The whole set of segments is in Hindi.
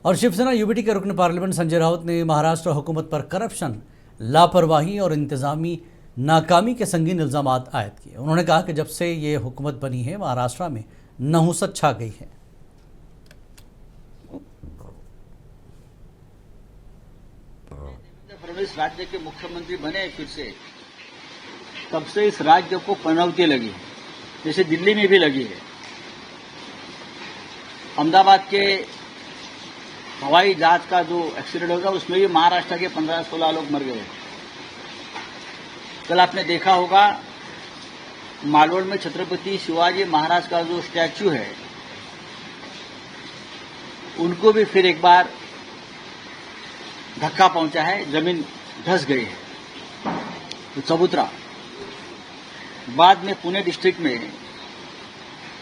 और शिवसेना यूबीटी के रुकन पार्लियामेंट संजय राउत ने महाराष्ट्र हुकूमत पर करप्शन, लापरवाही और इंतजामी नाकामी के संगीन इल्जाम आयद किए। उन्होंने कहा कि जब से ये हुकूमत बनी है महाराष्ट्र में नहुसत छा गई है। फडणवीस राज्य के मुख्यमंत्री बने फिर से, तब से इस राज्य को पनौती लगी है, जैसे दिल्ली में भी लगी है। अहमदाबाद के हवाई जहाज का जो एक्सीडेंट होगा उसमें भी महाराष्ट्र के 15-16 लोग मर गए। कल आपने देखा होगा मालवण में छत्रपति शिवाजी महाराज का जो स्टैच्यू है उनको भी फिर एक बार धक्का पहुंचा है, जमीन धंस गई है तो चबूतरा। बाद में पुणे डिस्ट्रिक्ट में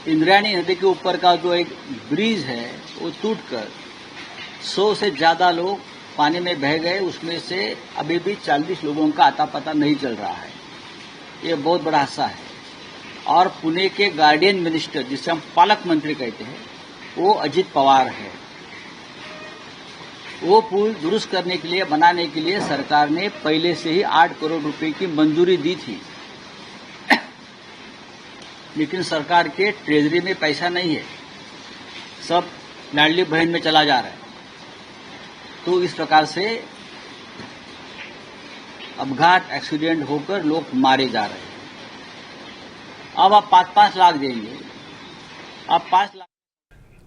इंद्रायणी नदी के ऊपर का जो एक ब्रिज है वो टूटकर 100 से ज्यादा लोग पानी में बह गए। उसमें से अभी भी 40 लोगों का अता पता नहीं चल रहा है। ये बहुत बड़ा हादसा है। और पुणे के गार्डियन मिनिस्टर, जिसे हम पालक मंत्री कहते हैं, वो अजित पवार है। वो पुल दुरुस्त करने के लिए, बनाने के लिए सरकार ने पहले से ही 8 करोड़ रुपए की मंजूरी दी थी, लेकिन सरकार के ट्रेजरी में पैसा नहीं है, सब लाडली बहन में चला जा रहा है। तो इस प्रकार से अपघात, एक्सीडेंट होकर लोग मारे जा रहे हैं। अब आप 5-5 लाख देंगे, आप 5 लाख